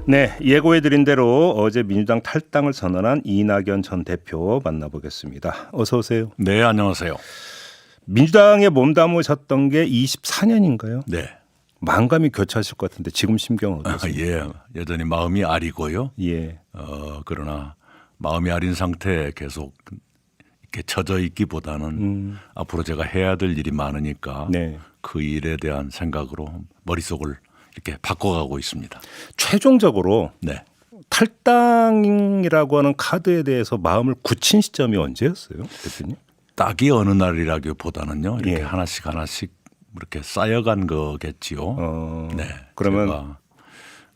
네, 예고해드린 대로 어제 민주당 탈당을 선언한 이낙연 전 대표 만나보겠습니다. 어서 오세요. 네, 안녕하세요. 민주당에 몸담으셨던 게 24년인가요? 네. 만감이 교차하실 것 같은데 지금 심경은 어떠세요? 예, 여전히 마음이 아리고요. 예. 그러나 마음이 아린 상태에 계속 이렇게 처져 있기보다는 앞으로 제가 해야 될 일이 많으니까 네. 그 일에 대한 생각으로 머릿속을 이렇게 바꿔가고 있습니다. 최종적으로 네. 탈당이라고 하는 카드에 대해서 마음을 굳힌 시점이 언제였어요, 대표님? 딱이 어느 날이라기보다는요. 이렇게 예. 하나씩 이렇게 쌓여간 거겠지요. 네. 그러면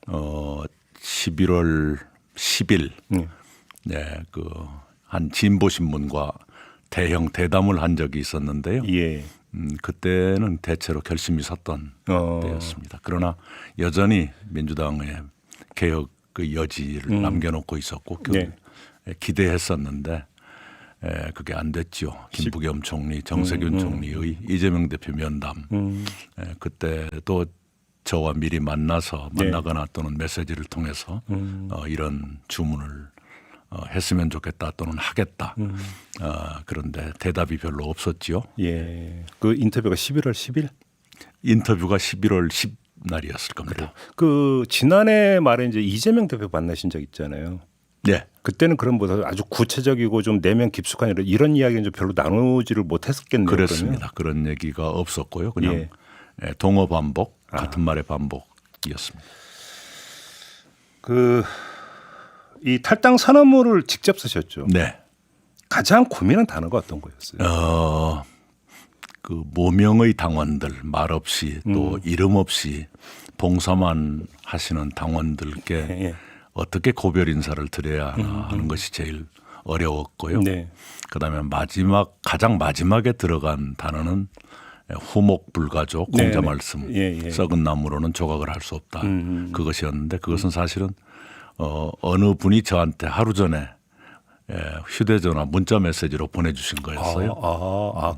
제가 11월 10일 네, 그 한 진보 신문과 대형 대담을 한 적이 있었는데요. 예. 그때는 대체로 결심이 섰던 때였습니다. 그러나 여전히 민주당의 개혁 그 여지를 남겨놓고 있었고 네. 기대했었는데 그게 안 됐죠. 김부겸 총리, 정세균 총리의 이재명 대표 면담. 그때도 저와 미리 만나서 만나거나 또는 메시지를 통해서 이런 주문을 했으면 좋겠다 또는 하겠다. 그런데 대답이 별로 없었지요. 예. 그 인터뷰가 11월 10일? 인터뷰가 11월 10날이었을 겁니다. 그 지난해 말에 이제 이재명 대표 만나신 적 있잖아요. 네. 그때는 그런 보다 아주 구체적이고 좀 내면 깊숙한 이런 이야기는 좀 별로 나누지를 못했었겠네요. 그렇습니다. 그런 얘기가 없었고요. 그냥 동어 반복, 같은 말의 반복이었습니다. 이 탈당 선언문을 직접 쓰셨죠. 네. 가장 고민한 단어가 어떤 거였어요? 그 모명의 당원들 말없이 또 이름 없이 봉사만 하시는 당원들께 어떻게 고별 인사를 드려야 하나 하는 것이 제일 어려웠고요. 네. 그다음에 가장 마지막에 들어간 단어는 후목 불가족 공자 말씀 썩은 나무로는 조각을 할 수 없다. 그것이었는데 그것은 사실은 어느 분이 저한테 하루 전에 휴대전화 문자 메시지로 보내주신 거였어요.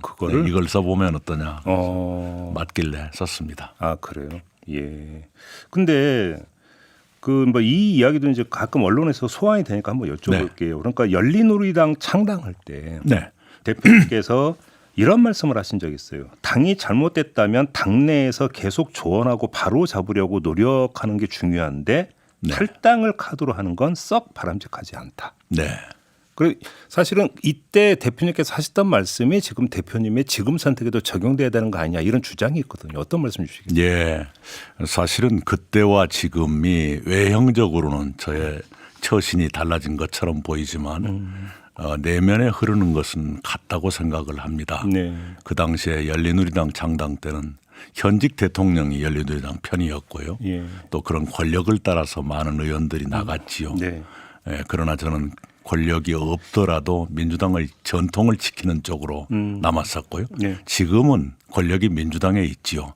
그거를 네, 이걸 써보면 어떠냐 맞길래 썼습니다. 아 그래요. 예. 근데 그 뭐 이 이야기도 이제 가끔 언론에서 소환이 되니까 한번 여쭤볼게요. 그러니까 열린우리당 창당할 때 대표님께서 이런 말씀을 하신 적이 있어요. 당이 잘못됐다면 당내에서 계속 조언하고 바로 잡으려고 노력하는 게 중요한데 탈당을 카드로 하는 건 썩 바람직하지 않다. 네. 그리고 사실은 이때 대표님께서 하셨던 말씀이 지금 대표님의 지금 선택에도 적용돼야 되는 거 아니냐 이런 주장이 있거든요. 어떤 말씀 주시겠어요? 예. 사실은 그때와 지금이 외형적으로는 저의 처신이 달라진 것처럼 보이지만 내면에 흐르는 것은 같다고 생각을 합니다. 네. 그 당시에 열린우리당 창당 때는 현직 대통령이 열린우리당 편이었고요. 또 그런 권력을 따라서 많은 의원들이 나갔지요. 네. 그러나 저는 권력이 없더라도 민주당의 전통을 지키는 쪽으로 남았었고요. 지금은 권력이 민주당에 있지요.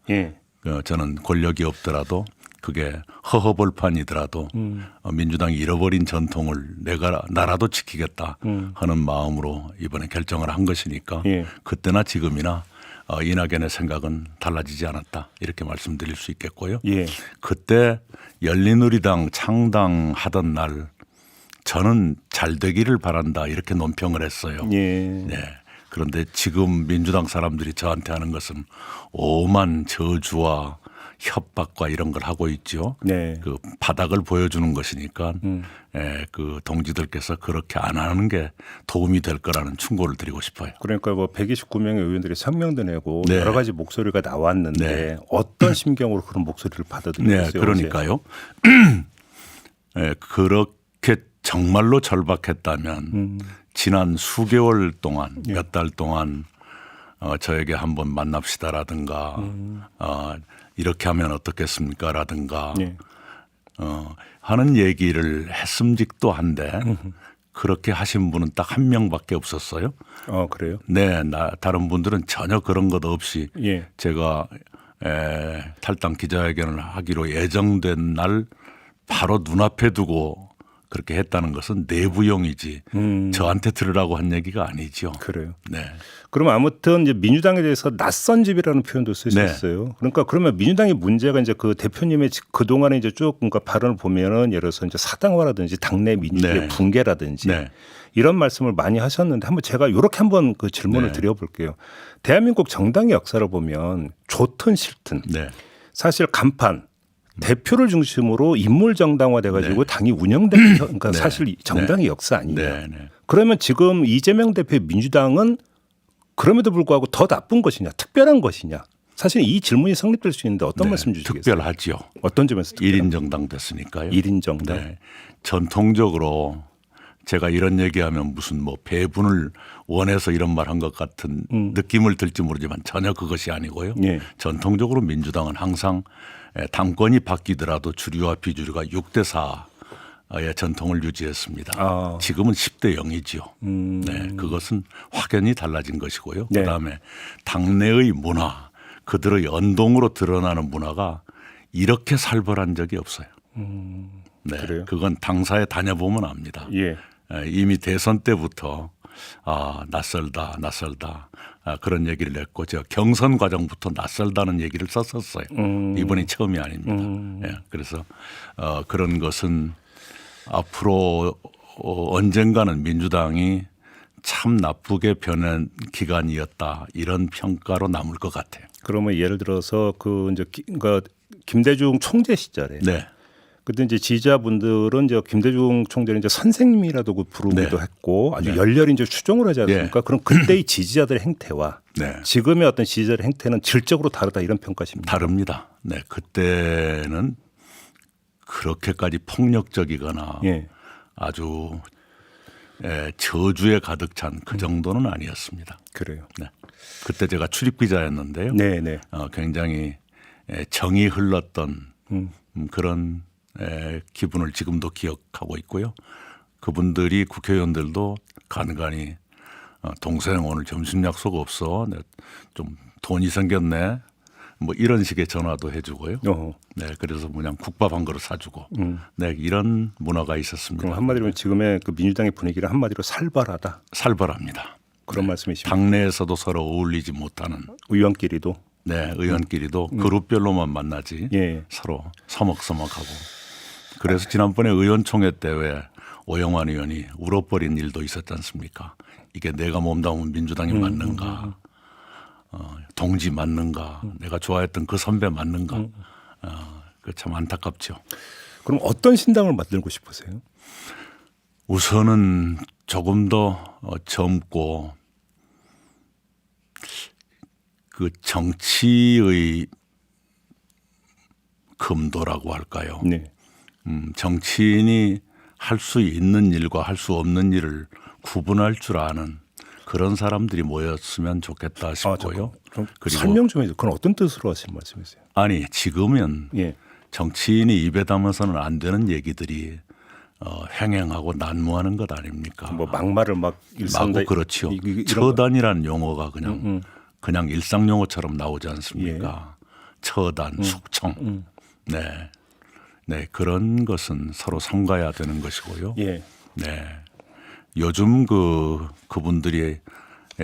저는 권력이 없더라도 그게 허허벌판이더라도 민주당이 잃어버린 전통을 나라도 지키겠다 하는 마음으로 이번에 결정을 한 것이니까 그때나 지금이나 이낙연의 생각은 달라지지 않았다 이렇게 말씀드릴 수 있겠고요. 그때 열린우리당 창당하던 날 저는 잘 되기를 바란다 이렇게 논평을 했어요. 네. 그런데 지금 민주당 사람들이 저한테 하는 것은 오만 저주와 협박과 이런 걸 하고 있죠. 그 바닥을 보여주는 것이니까 그 동지들께서 그렇게 안 하는 게 도움이 될 거라는 충고를 드리고 싶어요. 그러니까 뭐 129명의 의원들이 성명도 내고 여러 가지 목소리가 나왔는데 어떤 심경으로 그런 목소리를 받아들였어요? 그러니까요. 그렇게 정말로 절박했다면 지난 수개월 동안 몇 달 동안 저에게 한번 만납시다라든가 이렇게 하면 어떻겠습니까 라든가 하는 얘기를 했음직도 한데 그렇게 하신 분은 딱 한 명밖에 없었어요. 그래요? 네, 다른 분들은 전혀 그런 것 없이 제가 탈당 기자회견을 하기로 예정된 날 바로 눈앞에 두고 그렇게 했다는 것은 내부용이지 저한테 들으라고 한 얘기가 아니죠. 그래요. 네. 그럼 아무튼 이제 민주당에 대해서 낯선 집이라는 표현도 쓸 수 네. 있어요. 그러니까 그러면 민주당의 문제가 이제 그 대표님의 그 동안에 이제 쭉 그러니까 발언을 보면은 예를 들어서 이제 사당화라든지 당내 민주주의 네. 붕괴라든지 네. 이런 말씀을 많이 하셨는데 한번 제가 이렇게 한번 그 질문을 네. 드려볼게요. 대한민국 정당의 역사를 보면 좋든 싫든 네. 사실 간판 대표를 중심으로 인물 정당화돼 가지고 당이 운영된 그러니까 네. 사실 정당의 역사 아니냐. 네. 네. 그러면 지금 이재명 대표의 민주당은 그럼에도 불구하고 더 나쁜 것이냐, 특별한 것이냐. 사실 이 질문이 성립될 수 있는데 어떤 네. 말씀 주시겠어요? 특별하죠. 어떤 점에서 특별한 1인 정당 됐으니까요. 1인 정당. 네. 전통적으로 제가 이런 얘기하면 무슨 뭐 배분을 원해서 이런 말 한 것 같은 느낌을 들지 모르지만 전혀 그것이 아니고요. 예. 전통적으로 민주당은 항상 당권이 바뀌더라도 주류와 비주류가 6대 4의 전통을 유지했습니다. 아. 지금은 10대 0이지요. 네, 그것은 확연히 달라진 것이고요. 네. 그다음에 당내의 문화, 그들의 언동으로 드러나는 문화가 이렇게 살벌한 적이 없어요. 네, 그래요? 그건 당사에 다녀보면 압니다. 예. 이미 대선 때부터 낯설다 그런 얘기를 했고 제가 경선 과정부터 낯설다는 얘기를 썼었어요. 이번이 처음이 아닙니다. 예, 그래서 그런 것은 앞으로 언젠가는 민주당이 참 나쁘게 변한 기간이었다 이런 평가로 남을 것 같아요. 그러면 예를 들어서 그 이제 그러니까 김대중 총재 시절에 네. 그때 이제 지지자분들은 이제 김대중 총재는 이제 선생님이라도 부르기도 네. 했고 아주 열렬히 이제 추종을 하지 않습니까? 네. 그럼 그때의 지지자들의 행태와 네. 지금의 어떤 지지자들의 행태는 질적으로 다르다 이런 평가십니까? 다릅니다. 네, 그때는 그렇게까지 폭력적이거나 예. 아주 저주에 가득 찬 그 정도는 아니었습니다. 그래요. 네. 그때 제가 출입 기자였는데요. 네, 네. 굉장히 정이 흘렀던 그런 기분을 지금도 기억하고 있고요. 그분들이 국회의원들도 간간히 동생 오늘 점심 약속 없어. 좀 돈이 생겼네. 뭐 이런 식의 전화도 해주고요. 어허. 네, 그래서 그냥 국밥 한 그릇 사주고. 네, 이런 문화가 있었습니다. 그럼 한마디로 지금의 그 민주당의 분위기를 한마디로 살벌하다 살벌합니다. 그런 말씀이십니까? 당내에서도 서로 어울리지 못하는. 의원끼리도. 네, 의원끼리도 그룹별로만 만나지 예. 서로 서먹서먹하고. 그래서 지난번에 의원총회 때 왜 오영환 의원이 울어버린 일도 있었지 않습니까? 이게 내가 몸담은 민주당이 맞는가? 동지 맞는가? 내가 좋아했던 그 선배 맞는가? 그 참 안타깝죠. 그럼 어떤 신당을 만들고 싶으세요? 우선은 조금 더 젊고 그 정치의 금도라고 할까요? 네. 정치인이 할 수 있는 일과 할 수 없는 일을 구분할 줄 아는 그런 사람들이 모였으면 좋겠다 싶고요. 그리고 설명 좀 해주세요. 그건 어떤 뜻으로 하신 말씀이세요? 아니 지금은 예. 정치인이 입에 담아서는 안 되는 얘기들이 횡행하고 난무하는 것 아닙니까? 뭐 막말을 막 마구 그렇죠. 처단이라는 용어가 그냥 일상 용어처럼 나오지 않습니까? 예. 처단, 숙청. 네. 네, 그런 것은 서로 삼가야 되는 것이고요. 예. 네. 요즘 그분들이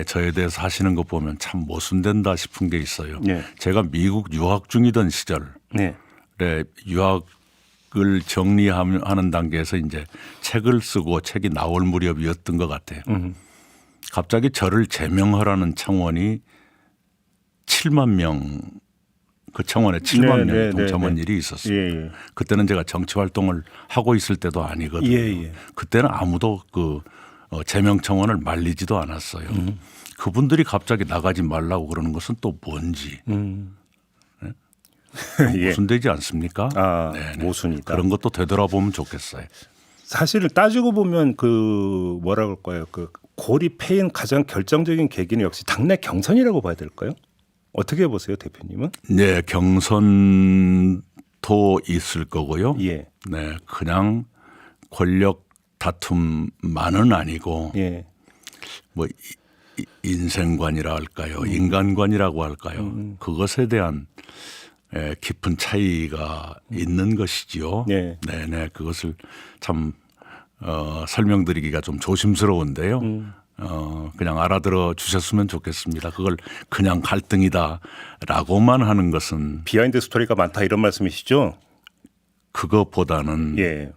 저에 대해서 하시는 거 보면 참 모순된다 싶은 게 있어요. 네. 제가 미국 유학 중이던 시절에 네. 유학을 정리하는 단계에서 이제 책을 쓰고 책이 나올 무렵이었던 것 같아요. 갑자기 저를 제명하라는 청원이 7만 명, 그 청원에 7만 명이 동참한 일이 있었어요. 예, 예. 그때는 제가 정치 활동을 하고 있을 때도 아니거든요. 예, 예. 그때는 아무도 그 제명 청원을 말리지도 않았어요. 그분들이 갑자기 나가지 말라고 그러는 것은 또 뭔지 네? 예. 모순되지 않습니까? 아, 네네. 모순이다. 그런 것도 되돌아보면 좋겠어요. 사실 따지고 보면 그 뭐라 그럴까요? 그 골이 패인 가장 결정적인 계기는 역시 당내 경선이라고 봐야 될까요? 어떻게 보세요, 대표님은? 네, 경선도 있을 거고요. 예. 네, 그냥 권력 다툼만은 아니고 예. 뭐 인생관이라 할까요, 인간관이라고 할까요, 그것에 대한 깊은 차이가 있는 것이지요. 네. 네, 그것을 참 설명드리기가 좀 조심스러운데요. 그냥 알아들어 주셨으면 좋겠습니다. 그걸 그냥 갈등이다라고만 하는 것은 비하인드 스토리가 많다 이런 말씀이시죠? 그것보다는 예.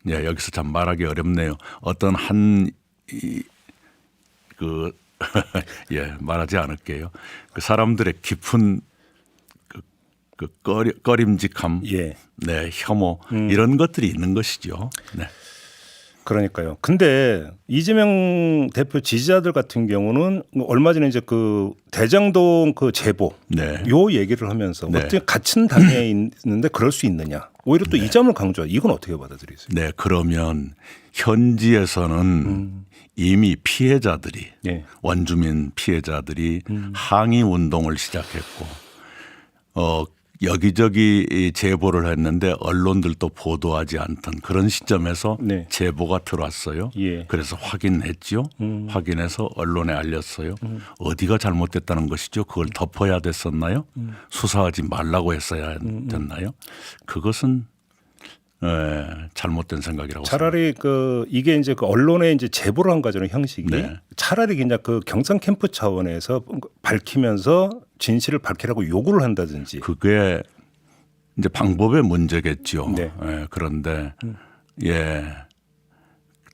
예, 여기서 참 말하기 어렵네요. 어떤 한 예, 말하지 않을게요. 그 사람들의 깊은 꺼림직함, 예. 네, 혐오 이런 것들이 있는 것이죠. 네. 그러니까요. 근데 이재명 대표 지지자들 같은 경우는 얼마 전에 이제 그 대장동 그 제보 네. 요 얘기를 하면서 네. 어떻게 같은 당에 있는데 그럴 수 있느냐. 오히려 또 이 점을 강조하. 이건 어떻게 받아들이세요? 네, 그러면 현지에서는 이미 피해자들이 예. 원주민 피해자들이 항의 운동을 시작했고 여기저기 제보를 했는데 언론들도 보도하지 않던 그런 시점에서 네. 제보가 들어왔어요. 예. 그래서 확인했죠. 확인해서 언론에 알렸어요. 어디가 잘못됐다는 것이죠. 그걸 덮어야 됐었나요? 수사하지 말라고 했어야 됐나요? 그것은 잘못된 생각이라고 차라리 그 이게 이제 그 언론에 이제 제보를 한 거잖아요, 형식이. 네. 차라리 그냥 그 경선 캠프 차원에서 밝히면서 진실을 밝히라고 요구를 한다든지. 그게 이제 방법의 문제겠죠. 네. 예, 그런데 예.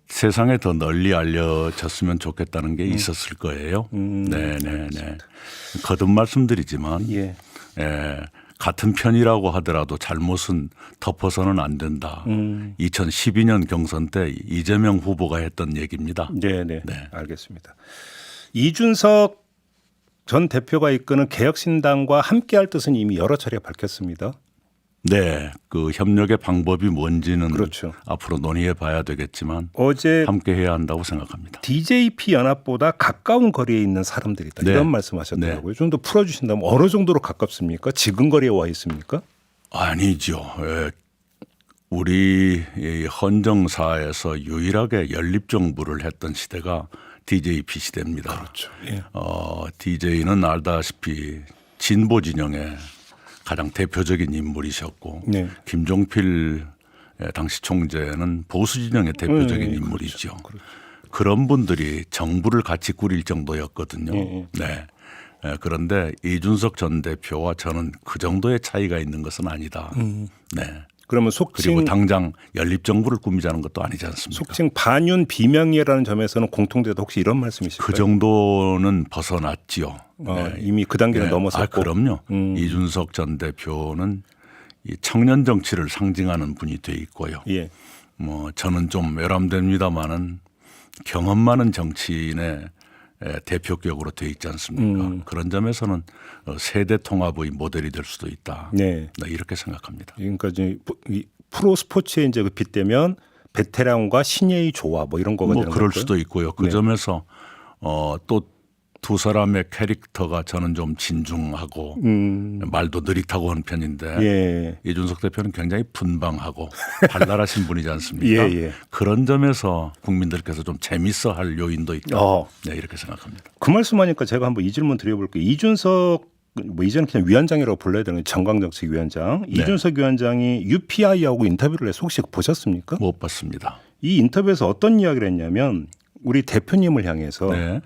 세상에 더 널리 알려졌으면 좋겠다는 게 있었을 거예요. 네, 네, 네. 거듭 말씀드리지만 예. 같은 편이라고 하더라도 잘못은 덮어서는 안 된다. 2012년 경선 때 이재명 후보가 했던 얘기입니다. 네, 네. 알겠습니다. 이준석 전 대표가 이끄는 개혁신당과 함께할 뜻은 이미 여러 차례 밝혔습니다. 네, 그 협력의 방법이 뭔지는 그렇죠. 앞으로 논의해 봐야 되겠지만 어제 함께 해야 한다고 생각합니다. DJP 연합보다 가까운 거리에 있는 사람들이다. 네. 이런 말씀하셨더라고요. 좀 더 풀어주신다면 어느 정도로 가깝습니까? 지금 거리에 와 있습니까? 아니죠. 우리 이 헌정사에서 유일하게 연립정부를 했던 시대가 DJP 시대입니다. 그렇죠. 예. DJ는 알다시피 진보 진영의 가장 대표적인 인물이셨고 네. 김종필 당시 총재는 보수 진영의 대표적인 인물이죠. 그렇죠. 그런 분들이 정부를 같이 꾸릴 정도였거든요. 네. 그런데 이준석 전 대표와 저는 그 정도의 차이가 있는 것은 아니다. 네. 그러면 속칭 그리고 당장 연립정부를 꾸미자는 것도 아니지 않습니까? 속칭 반윤 비명이라는 점에서는 공통되다 혹시 이런 말씀이실까요? 그 정도는 벗어났지요. 네. 이미 그 단계는 넘어섰고. 그럼요. 이준석 전 대표는 이 청년 정치를 상징하는 분이 돼 있고요. 예. 뭐 저는 좀 외람됩니다마는 경험 많은 정치인의 대표격으로 돼 있지 않습니까? 그런 점에서는 세대 통합의 모델이 될 수도 있다. 네. 이렇게 생각합니다. 그러니까 이제 프로 스포츠에 이제 빗대면 베테랑과 신예의 조화 뭐 이런 거가 되는 그럴 걸까요? 수도 있고요. 그 네. 점에서 또 두 사람의 캐릭터가 저는 좀 진중하고 말도 느릿하고 하는 편인데 예. 이준석 대표는 굉장히 분방하고 발랄하신 분이지 않습니까? 예, 예. 그런 점에서 국민들께서 좀 재밌어할 요인도 있다. 네, 이렇게 생각합니다. 그 말씀하니까 제가 한번 이 질문 드려볼게요. 이준석 뭐 이제는 그냥 위원장이라고 불러야 되는 정강정책위원장 이준석 위원장이 UPI하고 인터뷰를 해서 혹시 보셨습니까? 못 봤습니다. 이 인터뷰에서 어떤 이야기를 했냐면 우리 대표님을 향해서 네.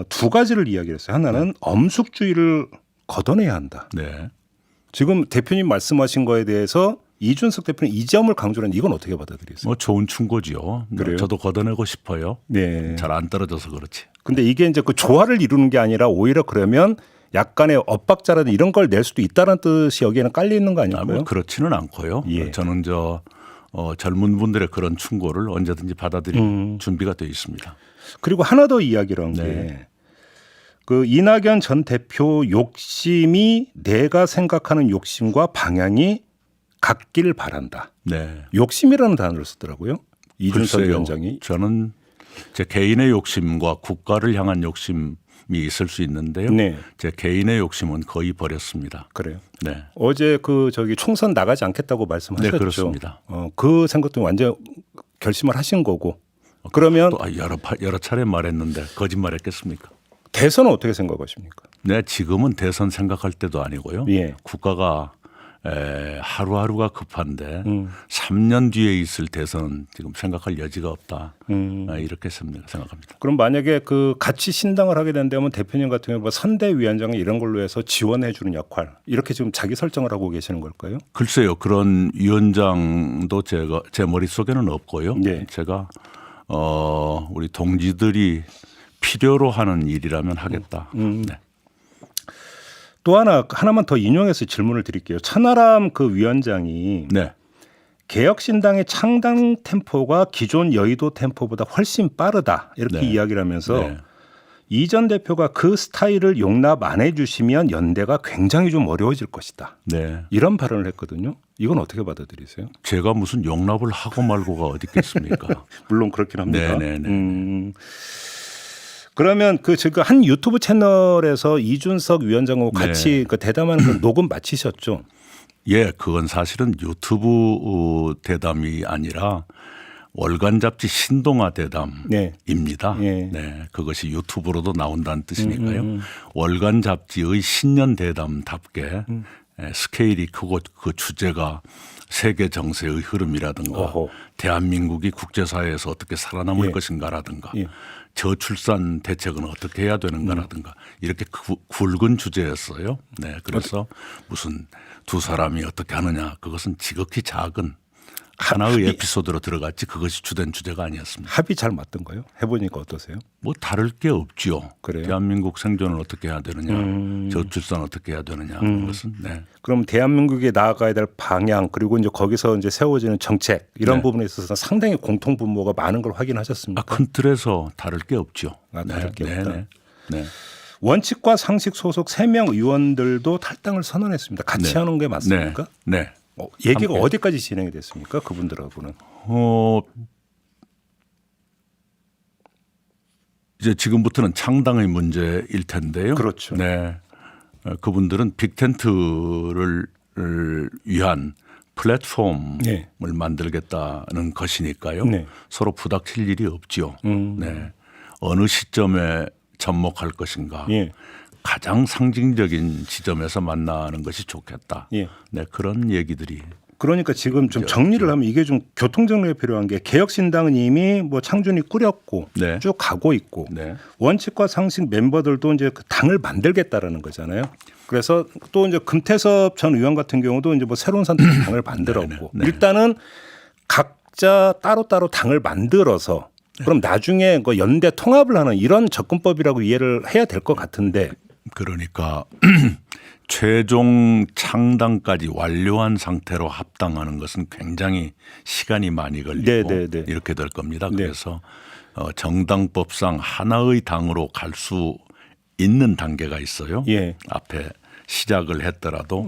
두 가지를 이야기를 했어요. 하나는 엄숙주의를 걷어내야 한다. 네. 지금 대표님 말씀하신 거에 대해서 이준석 대표는 이 점을 강조하는데 이건 어떻게 받아들이세요? 뭐 좋은 충고지요. 그래요? 저도 걷어내고 싶어요. 네. 잘 안 떨어져서 그렇지. 근데 이게 이제 그 조화를 이루는 게 아니라 오히려 그러면 약간의 엇박자라든 이런 걸 낼 수도 있다는 뜻이 여기에는 깔려 있는 거 아닐까요? 뭐 그렇지는 않고요. 예. 저는 젊은 분들의 그런 충고를 언제든지 받아들일 준비가 되어 있습니다. 그리고 하나 더 이야기를 한 게 네. 그 이낙연 전 대표 욕심이 내가 생각하는 욕심과 방향이 같길 바란다. 네. 욕심이라는 단어를 쓰더라고요. 이준석 글쎄요. 위원장이. 저는 제 개인의 욕심과 국가를 향한 욕심이 있을 수 있는데요. 네. 제 개인의 욕심은 거의 버렸습니다. 그래요. 네. 어제 그 총선 나가지 않겠다고 말씀하셨죠. 네, 그렇습니다. 그 생각도 완전 결심을 하신 거고. 그러면 또 여러 차례 말했는데 거짓말했겠습니까? 대선은 어떻게 생각하십니까? 네, 지금은 대선 생각할 때도 아니고요. 예. 국가가 하루하루가 급한데 3년 뒤에 있을 대선 지금 생각할 여지가 없다. 이렇게 생각합니다. 그럼 만약에 그 같이 신당을 하게 된다면 대표님 같은 경우 뭐 선대위원장 이런 걸로 해서 지원해 주는 역할 이렇게 지금 자기 설정을 하고 계시는 걸까요? 글쎄요. 그런 위원장도 제 머릿속에는 없고요. 네. 제가 우리 동지들이 필요로 하는 일이라면 하겠다. 네. 또 하나만 더 인용해서 질문을 드릴게요. 천하람 그 위원장이 네. 개혁신당의 창당 템포가 기존 여의도 템포보다 훨씬 빠르다 이렇게 네. 이야기를 하면서 네. 이 전 대표가 그 스타일을 용납 안 해주시면 연대가 굉장히 좀 어려워질 것이다. 네. 이런 발언을 했거든요. 이건 어떻게 받아들이세요? 제가 무슨 용납을 하고 말고가 어디 있겠습니까? 물론 그렇긴 합니다. 네네네. 그러면 지금 한 유튜브 채널에서 이준석 위원장하고 같이 그 대담하는 그 녹음 마치셨죠? 예, 그건 사실은 유튜브 대담이 아니라 월간 잡지 신동아 대담입니다. 네. 네, 그것이 유튜브로도 나온다는 뜻이니까요. 월간 잡지의 신년 대담답게 스케일이 크고 그 주제가 세계 정세의 흐름이라든가 어허. 대한민국이 국제사회에서 어떻게 살아남을 예. 것인가라든가 예. 저출산 대책은 어떻게 해야 되는가라든가 이렇게 굵은 주제였어요. 네, 그래서 무슨 두 사람이 어떻게 하느냐 그것은 지극히 작은 하나의 에피소드로 들어갔지 그것이 주된 주제가 아니었습니다. 합이 잘 맞던가요? 해보니까 어떠세요? 뭐 다를 게 없지요. 그래요? 대한민국 생존을 어떻게 해야 되느냐, 저출산 어떻게 해야 되느냐 그것은 네. 그럼 대한민국에 나아가야 될 방향 그리고 이제 거기서 이제 세워지는 정책 이런 네. 부분에 있어서 상당히 공통 분모가 많은 걸 확인하셨습니까? 큰 틀에서 다를 게 없죠. 다를 게 없다. 네. 원칙과 상식 소속 3명 의원들도 탈당을 선언했습니다. 같이 네. 하는 게 맞습니까? 네. 얘기가 함께. 어디까지 진행이 됐습니까? 그분들하고는. 이제 지금부터는 창당의 문제일 텐데요. 그렇죠. 네. 그분들은 빅텐트를 위한 플랫폼을 네. 만들겠다는 것이니까요. 네. 서로 부닥칠 일이 없죠. 네. 어느 시점에 접목할 것인가. 예. 가장 상징적인 지점에서 만나는 것이 좋겠다. 예. 네, 그런 얘기들이. 그러니까 지금 좀 정리를 하면 이게 좀 교통정리가 필요한 게 개혁신당은 이미 뭐 창준이 꾸렸고 네. 쭉 가고 있고 네. 원칙과 상식 멤버들도 이제 그 당을 만들겠다라는 거잖아요. 그래서 또 이제 금태섭 전 의원 같은 경우도 이제 뭐 새로운 선택 당을 만들었고 네. 일단은 각자 따로따로 당을 만들어서 그럼 나중에 그 연대 통합을 하는 이런 접근법이라고 이해를 해야 될 것 같은데 그러니까 최종 창당까지 완료한 상태로 합당하는 것은 굉장히 시간이 많이 걸리고 네. 이렇게 될 겁니다. 네. 그래서 정당법상 하나의 당으로 갈 수 있는 단계가 있어요. 예. 앞에 시작을 했더라도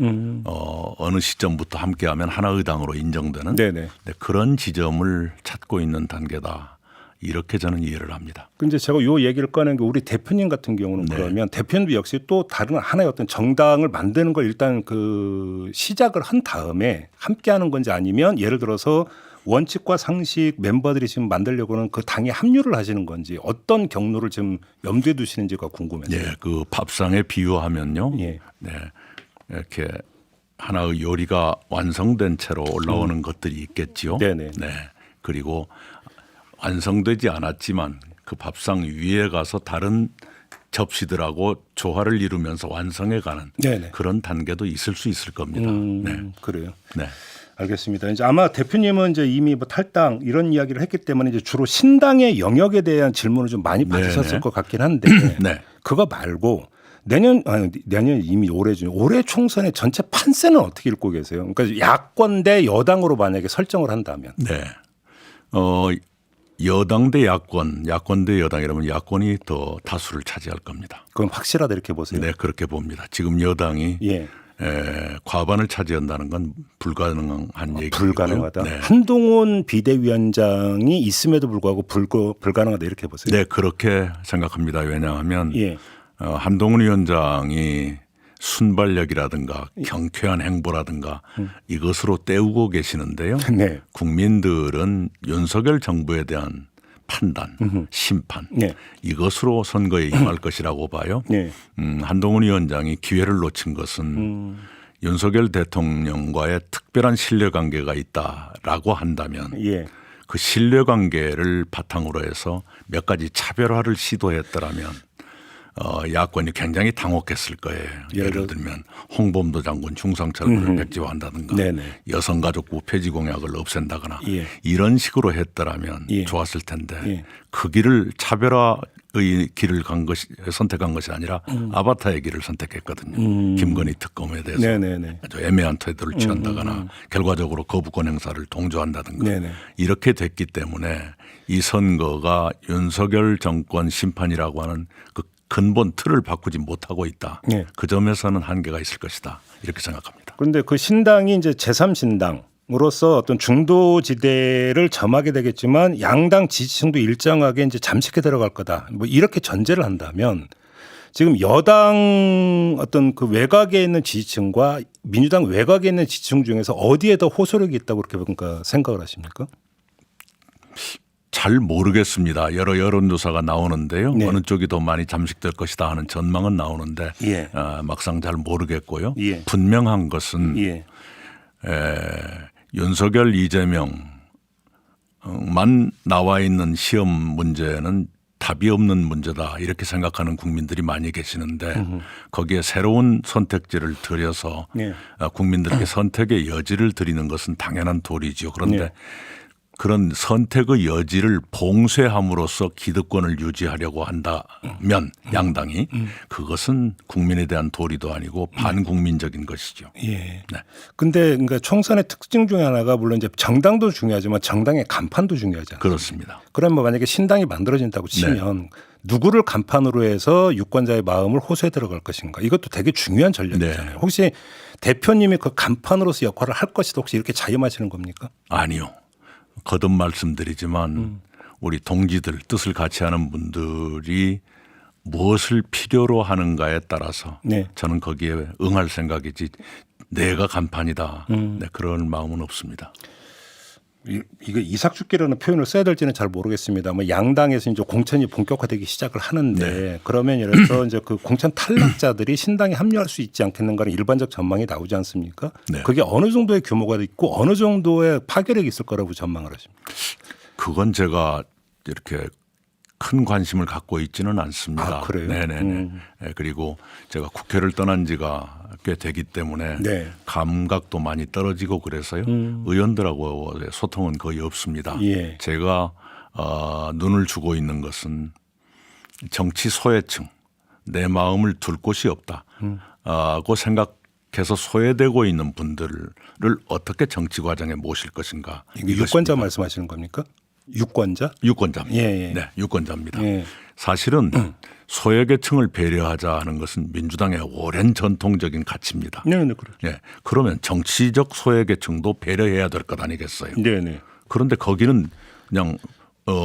어느 시점부터 함께하면 하나의 당으로 인정되는 네네. 그런 지점을 찾고 있는 단계다. 이렇게 저는 이해를 합니다. 근데 제가 요 얘기를 꺼낸 게 우리 대표님 같은 경우는 네. 그러면 대표님도 역시 또 다른 하나의 어떤 정당을 만드는 걸 일단 그 시작을 한 다음에 함께 하는 건지 아니면 예를 들어서 원칙과 상식 멤버들이 지금 만들려고는 그 당에 합류를 하시는 건지 어떤 경로를 지금 염두에 두시는지가 궁금해요. 예, 그 밥상에 비유하면요. 예. 네. 이렇게 하나의 요리가 완성된 채로 올라오는 것들이 있겠지요. 네네. 네. 그리고 완성되지 않았지만 그 밥상 위에 가서 다른 접시들하고 조화를 이루면서 완성해 가는 네네. 그런 단계도 있을 수 있을 겁니다. 네. 그래요. 네. 알겠습니다. 이제 아마 대표님은 이제 이미 뭐 탈당 이런 이야기를 했기 때문에 이제 주로 신당의 영역에 대한 질문을 좀 많이 받으셨을 네네. 것 같긴 한데 네. 그거 말고 내년 이미 올해죠. 올해 총선의 전체 판세는 어떻게 읽고 계세요? 그러니까 야권 대 여당으로 만약에 설정을 한다면. 네. 여당 대 야권, 야권 대 여당이라면 야권이 더 다수를 차지할 겁니다. 그건 확실하다 이렇게 보세요. 네, 그렇게 봅니다. 지금 여당이 예. 과반을 차지한다는 건 불가능한 얘기고요. 불가능하다. 네. 한동훈 비대위원장이 있음에도 불구하고 불가능하다 이렇게 보세요. 네, 그렇게 생각합니다. 왜냐하면 예. 한동훈 위원장이 순발력이라든가 경쾌한 행보라든가 이것으로 때우고 계시는데요. 네. 국민들은 윤석열 정부에 대한 판단, 심판 네. 이것으로 선거에 임할 것이라고 봐요. 네. 한동훈 위원장이 기회를 놓친 것은 윤석열 대통령과의 특별한 신뢰관계가 있다라고 한다면 예. 그 신뢰관계를 바탕으로 해서 몇 가지 차별화를 시도했더라면 야권이 굉장히 당혹했을 거예요. 예를 들면 홍범도 장군 충성철을 백지화한다든가 네네. 여성가족부 폐지 공약을 없앤다거나 예. 이런 식으로 했더라면 예. 좋았을 텐데 예. 그 길을 차별화의 길을 선택한 것이 아니라 아바타의 길을 선택했거든요. 김건희 특검에 대해서 네네네. 아주 애매한 태도를 취한다거나 결과적으로 거부권 행사를 동조한다든가 네네. 이렇게 됐기 때문에 이 선거가 윤석열 정권 심판이라고 하는 그 근본 틀을 바꾸지 못하고 있다. 네. 그 점에서는 한계가 있을 것이다. 이렇게 생각합니다. 그런데 그 신당이 이제 제3신당으로서 어떤 중도지대를 점하게 되겠지만 양당 지지층도 일정하게 이제 잠식해 들어갈 거다. 뭐 이렇게 전제를 한다면 지금 여당 어떤 그 외곽에 있는 지지층과 민주당 외곽에 있는 지지층 중에서 어디에 더 호소력이 있다고 그렇게 뭔가 생각을 하십니까? 잘 모르겠습니다. 여러 여론조사가 나오는데요. 네. 어느 쪽이 더 많이 잠식될 것이다 하는 전망은 나오는데 예. 막상 잘 모르겠고요. 예. 분명한 것은 예. 윤석열 이재명만 나와 있는 시험 문제는 답이 없는 문제다 이렇게 생각하는 국민들이 많이 계시는데 거기에 새로운 선택지를 들여서 네. 국민들에게 선택의 여지를 드리는 것은 당연한 도리죠. 그런데 네. 그런 선택의 여지를 봉쇄함으로써 기득권을 유지하려고 한다면 양당이 그것은 국민에 대한 도리도 아니고 반국민적인 것이죠. 예. 네. 근데 그러니까 총선의 특징 중에 하나가 물론 이제 정당도 중요하지만 정당의 간판도 중요하지 않습니까? 그렇습니다. 그러면 뭐 만약에 신당이 만들어진다고 치면 누구를 간판으로 해서 유권자의 마음을 호소해 들어갈 것인가 이것도 되게 중요한 전략이잖아요. 네. 혹시 대표님이 그 간판으로서 역할을 할 것이다 혹시 이렇게 자임하시는 겁니까? 아니요. 거듭 말씀드리지만 우리 동지들 뜻을 같이 하는 분들이 무엇을 필요로 하는가에 따라서 네. 저는 거기에 응할 생각이지 내가 간판이다. 네, 그런 마음은 없습니다. 이거 이삭죽기라는 표현을 써야 될지는 잘 모르겠습니다. 뭐 양당에서 이제 공천이 본격화되기 시작을 하는데 네. 그러면 예를 들어서 이제 그 공천 탈락자들이 신당에 합류할 수 있지 않겠는가는 일반적 전망이 나오지 않습니까? 네. 그게 어느 정도의 규모가 있고 어느 정도의 파괴력이 있을 거라고 전망을 하십니까? 그건 제가 이렇게 큰 관심을 갖고 있지는 않습니다. 아, 그래요? 네네네. 네, 그리고 제가 국회를 떠난 지가 꽤 되기 때문에 네. 감각도 많이 떨어지고 그래서요. 의원들하고 소통은 거의 없습니다. 예. 제가 눈을 주고 있는 것은 정치 소외층, 내 마음을 둘 곳이 없다고 생각해서 소외되고 있는 분들을 어떻게 정치 과정에 모실 것인가. 이게 유권자 말씀하시는 겁니까? 유권자? 유권자입니다. 예, 예. 네, 유권자입니다. 예. 사실은 소외계층을 배려하자 하는 것은 민주당의 오랜 전통적인 가치입니다. 네, 네, 그렇죠. 예, 그러면 정치적 소외계층도 배려해야 될 것 아니겠어요? 네, 네. 그런데 거기는 그냥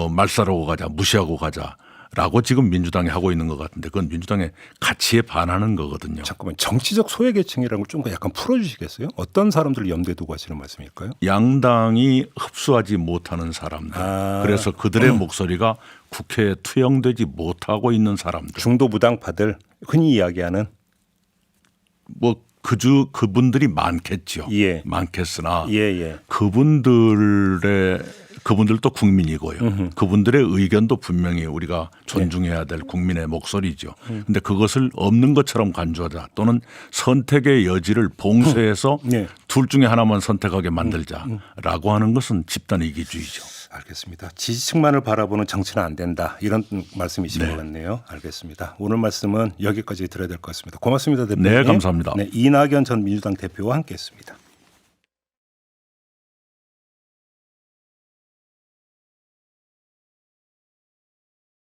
말살하고 가자, 무시하고 가자라고 지금 민주당이 하고 있는 것 같은데 그건 민주당의 가치에 반하는 거거든요. 잠깐만 정치적 소외계층이라는 걸 좀 약간 풀어주시겠어요? 어떤 사람들을 염두에 두고 하시는 말씀일까요? 양당이 흡수하지 못하는 사람들. 그래서 그들의 목소리가 국회에 투영되지 못하고 있는 사람들. 중도 무당파들 흔히 이야기하는 뭐 그분들이 많겠죠. 예. 많겠으나 예. 그분들도 국민이고요. 그분들의 의견도 분명히 우리가 존중해야 될 국민의 목소리죠. 그런데 그것을 없는 것처럼 간주하자 또는 선택의 여지를 봉쇄해서 네. 둘 중에 하나만 선택하게 만들자라고 하는 것은 집단 이기주의죠. 알겠습니다. 지지층만을 바라보는 정치는 안 된다. 이런 말씀이신 것 같네요. 알겠습니다. 오늘 말씀은 여기까지 드려야 될 것 같습니다. 고맙습니다. 대표님. 네, 감사합니다. 네, 이낙연 전 민주당 대표와 함께했습니다.